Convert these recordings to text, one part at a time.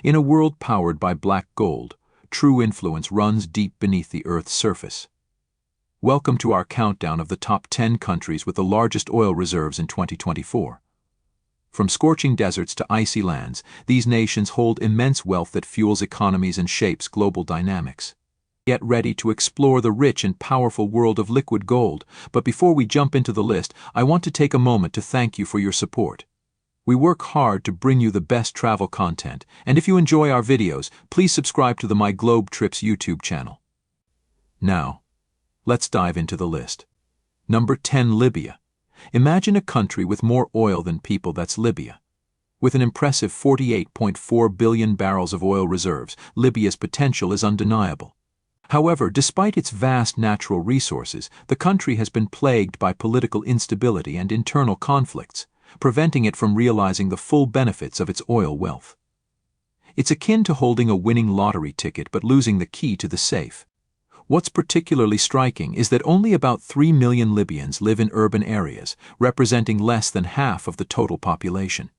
In a world powered by black gold, true influence runs deep beneath the Earth's surface. Welcome to our countdown of the top 10 countries with the largest oil reserves in 2024. From scorching deserts to icy lands, these nations hold immense wealth that fuels economies and shapes global dynamics. Get ready to explore the rich and powerful world of liquid gold, but before we jump into the list, I want to take a moment to thank you for your support. We work hard to bring you the best travel content, and if you enjoy our videos, please subscribe to the My Globe Trips YouTube channel. Now, let's dive into the list. Number 10. Libya. Imagine a country with more oil than people. That's Libya. With an impressive 48.4 billion barrels of oil reserves, Libya's potential is undeniable. However, despite its vast natural resources, the country has been plagued by political instability and internal conflicts, preventing it from realizing the full benefits of its oil wealth. It's akin to holding a winning lottery ticket but losing the key to the safe. What's particularly striking is that only about 3 million Libyans live in urban areas, representing less than half of the total population.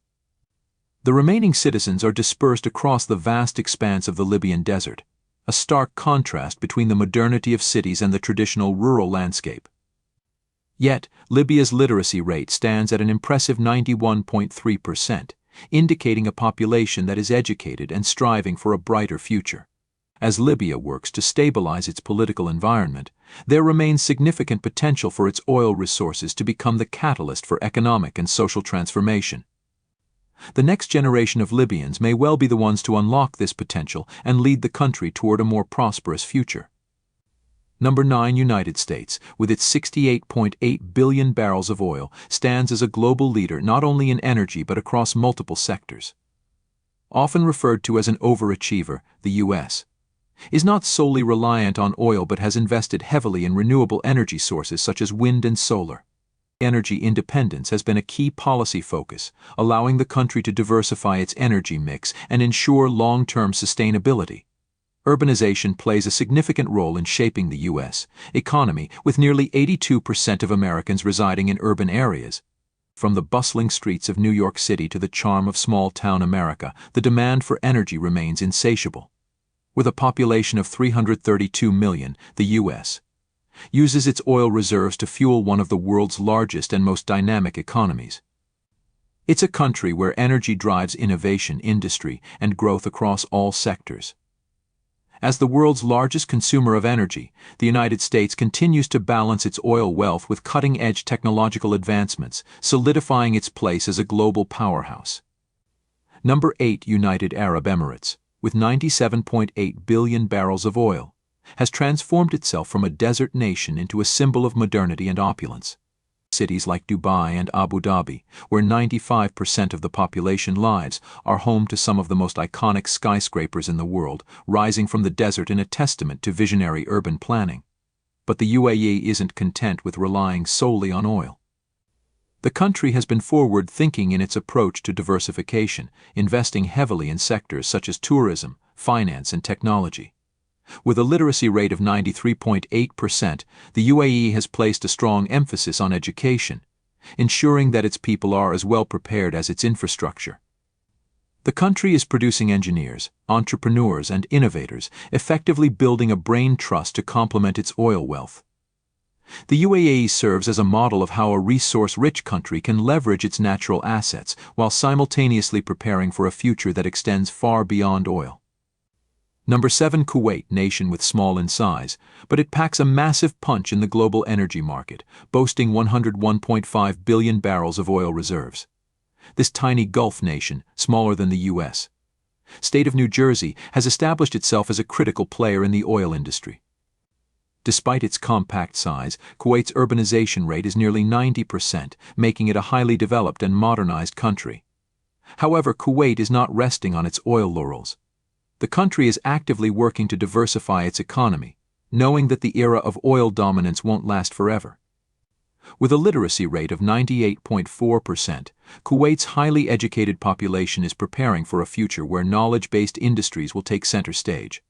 The remaining citizens are dispersed across the vast expanse of the Libyan desert, a stark contrast between the modernity of cities and the traditional rural landscape. Yet, Libya's literacy rate stands at an impressive 91.3%, indicating a population that is educated and striving for a brighter future. As Libya works to stabilize its political environment, there remains significant potential for its oil resources to become the catalyst for economic and social transformation. The next generation of Libyans may well be the ones to unlock this potential and lead the country toward a more prosperous future. Number 9. United States, with its 68.8 billion barrels of oil, stands as a global leader not only in energy but across multiple sectors. Often referred to as an overachiever, the U.S. is not solely reliant on oil but has invested heavily in renewable energy sources such as wind and solar. Energy independence has been a key policy focus, allowing the country to diversify its energy mix and ensure long-term sustainability. Urbanization plays a significant role in shaping the U.S. economy, with nearly 82% of Americans residing in urban areas. From the bustling streets of New York City to the charm of small-town America, the demand for energy remains insatiable. With a population of 332 million, the U.S. uses its oil reserves to fuel one of the world's largest and most dynamic economies. It's a country where energy drives innovation, industry, and growth across all sectors. As the world's largest consumer of energy, the United States continues to balance its oil wealth with cutting-edge technological advancements, solidifying its place as a global powerhouse. Number 8. United Arab Emirates, with 97.8 billion barrels of oil, has transformed itself from a desert nation into a symbol of modernity and opulence. Cities like Dubai and Abu Dhabi, where 95% of the population lives, are home to some of the most iconic skyscrapers in the world, rising from the desert in a testament to visionary urban planning. But the UAE isn't content with relying solely on oil. The country has been forward-thinking in its approach to diversification, investing heavily in sectors such as tourism, finance, and technology. With a literacy rate of 93.8%, the UAE has placed a strong emphasis on education, ensuring that its people are as well prepared as its infrastructure. The country is producing engineers, entrepreneurs, and innovators, effectively building a brain trust to complement its oil wealth. The UAE serves as a model of how a resource-rich country can leverage its natural assets while simultaneously preparing for a future that extends far beyond oil. Number 7. Kuwait, nation with small in size, but it packs a massive punch in the global energy market, boasting 101.5 billion barrels of oil reserves. This tiny Gulf nation, smaller than the U.S. state of New Jersey, has established itself as a critical player in the oil industry. Despite its compact size, Kuwait's urbanization rate is nearly 90%, making it a highly developed and modernized country. However, Kuwait is not resting on its oil laurels. The country is actively working to diversify its economy, knowing that the era of oil dominance won't last forever. With a literacy rate of 98.4%, Kuwait's highly educated population is preparing for a future where knowledge-based industries will take center stage.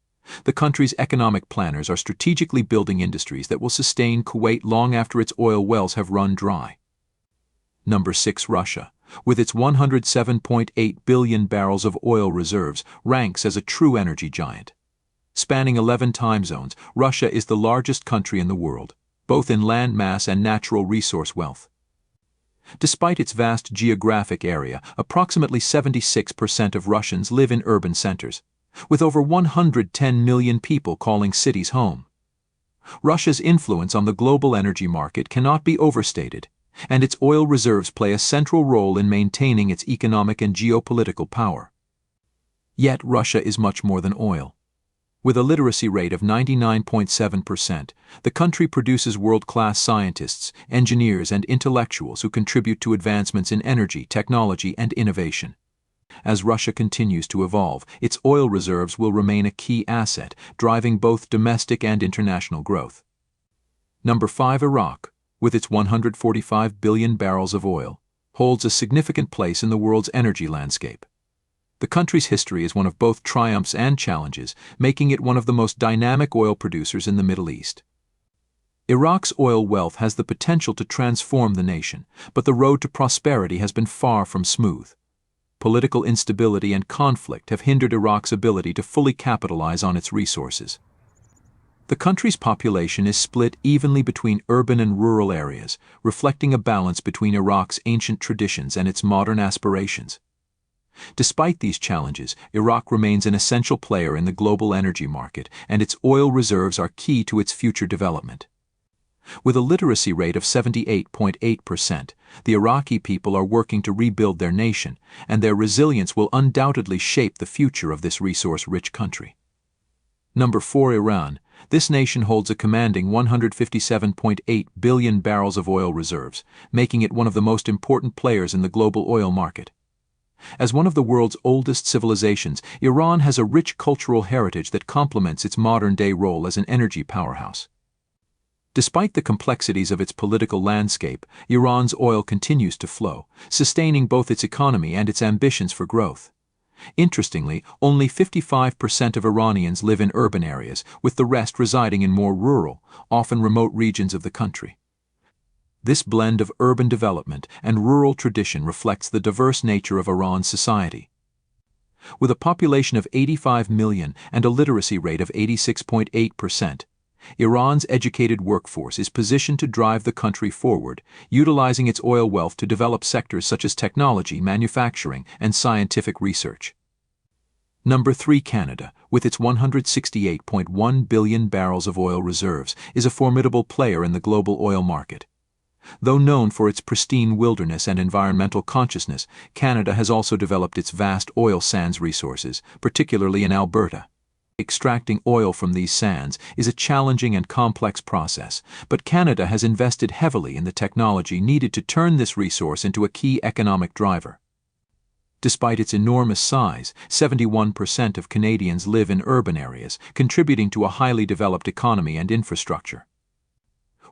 The country's economic planners are strategically building industries that will sustain Kuwait long after its oil wells have run dry. Number 6. Russia, with its 107.8 billion barrels of oil reserves, ranks as a true energy giant. Spanning 11 time zones, Russia is the largest country in the world, both in land mass and natural resource wealth. Despite its vast geographic area, approximately 76% of Russians live in urban centers, with over 110 million people calling cities home. Russia's influence on the global energy market cannot be overstated, and its oil reserves play a central role in maintaining its economic and geopolitical power. Yet Russia is much more than oil. With a literacy rate of 99.7%, the country produces world-class scientists, engineers, and intellectuals who contribute to advancements in energy, technology, and innovation. As Russia continues to evolve, its oil reserves will remain a key asset, driving both domestic and international growth. Number 5. Iraq, with its 145 billion barrels of oil, holds a significant place in the world's energy landscape. The country's history is one of both triumphs and challenges, making it one of the most dynamic oil producers in the Middle East. Iraq's oil wealth has the potential to transform the nation, but the road to prosperity has been far from smooth. Political instability and conflict have hindered Iraq's ability to fully capitalize on its resources. The country's population is split evenly between urban and rural areas, reflecting a balance between Iraq's ancient traditions and its modern aspirations. Despite these challenges, Iraq remains an essential player in the global energy market, and its oil reserves are key to its future development. With a literacy rate of 78.8%, the Iraqi people are working to rebuild their nation, and their resilience will undoubtedly shape the future of this resource-rich country. Number 4. Iran. This nation holds a commanding 157.8 billion barrels of oil reserves, making it one of the most important players in the global oil market. As one of the world's oldest civilizations, Iran has a rich cultural heritage that complements its modern-day role as an energy powerhouse. Despite the complexities of its political landscape, Iran's oil continues to flow, sustaining both its economy and its ambitions for growth. Interestingly, only 55% of Iranians live in urban areas, with the rest residing in more rural, often remote regions of the country. This blend of urban development and rural tradition reflects the diverse nature of Iran's society. With a population of 85 million and a literacy rate of 86.8%, Iran's educated workforce is positioned to drive the country forward, utilizing its oil wealth to develop sectors such as technology, manufacturing, and scientific research. Number 3. Canada, with its 168.1 billion barrels of oil reserves, is a formidable player in the global oil market. Though known for its pristine wilderness and environmental consciousness, Canada has also developed its vast oil sands resources, particularly in Alberta. Extracting oil from these sands is a challenging and complex process, but Canada has invested heavily in the technology needed to turn this resource into a key economic driver. Despite its enormous size, 71% of Canadians live in urban areas, contributing to a highly developed economy and infrastructure.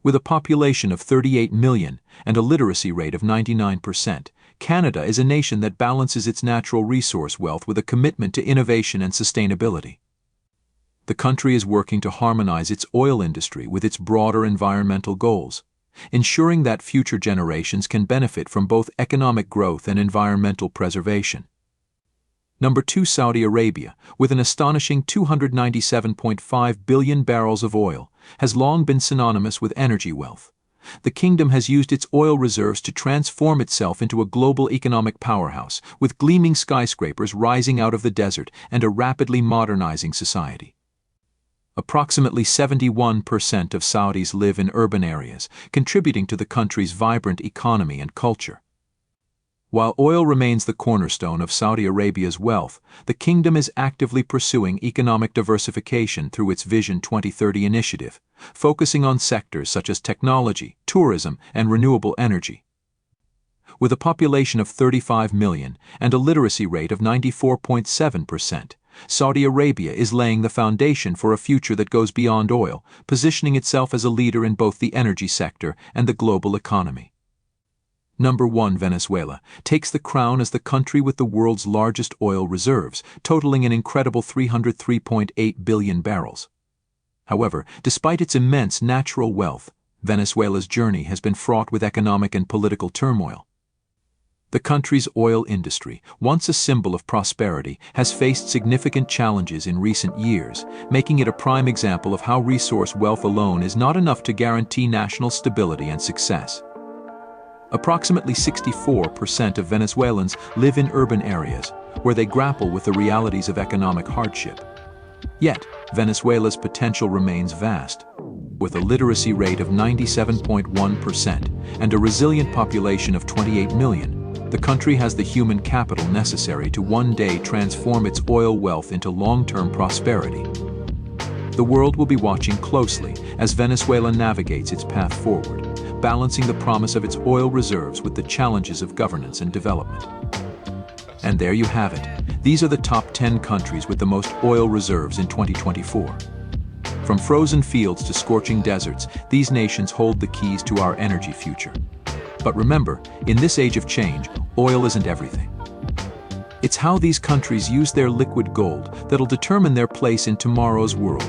With a population of 38 million and a literacy rate of 99%, Canada is a nation that balances its natural resource wealth with a commitment to innovation and sustainability. The country is working to harmonize its oil industry with its broader environmental goals, ensuring that future generations can benefit from both economic growth and environmental preservation. Number 2. Saudi Arabia, with an astonishing 297.5 billion barrels of oil, has long been synonymous with energy wealth. The kingdom has used its oil reserves to transform itself into a global economic powerhouse, with gleaming skyscrapers rising out of the desert and a rapidly modernizing society. Approximately 71% of Saudis live in urban areas, contributing to the country's vibrant economy and culture. While oil remains the cornerstone of Saudi Arabia's wealth, the kingdom is actively pursuing economic diversification through its Vision 2030 initiative, focusing on sectors such as technology, tourism, and renewable energy. With a population of 35 million and a literacy rate of 94.7%, Saudi Arabia is laying the foundation for a future that goes beyond oil, positioning itself as a leader in both the energy sector and the global economy. Number 1. Venezuela takes the crown as the country with the world's largest oil reserves, totaling an incredible 303.8 billion barrels. However, despite its immense natural wealth, Venezuela's journey has been fraught with economic and political turmoil. The country's oil industry, once a symbol of prosperity, has faced significant challenges in recent years, making it a prime example of how resource wealth alone is not enough to guarantee national stability and success. Approximately 64% of Venezuelans live in urban areas, where they grapple with the realities of economic hardship. Yet, Venezuela's potential remains vast. With a literacy rate of 97.1% and a resilient population of 28 million, the country has the human capital necessary to one day transform its oil wealth into long-term prosperity. The world will be watching closely as Venezuela navigates its path forward, balancing the promise of its oil reserves with the challenges of governance and development. And there you have it. These are the top 10 countries with the most oil reserves in 2024. From frozen fields to scorching deserts, these nations hold the keys to our energy future. But remember, in this age of change, oil isn't everything. It's how these countries use their liquid gold that'll determine their place in tomorrow's world.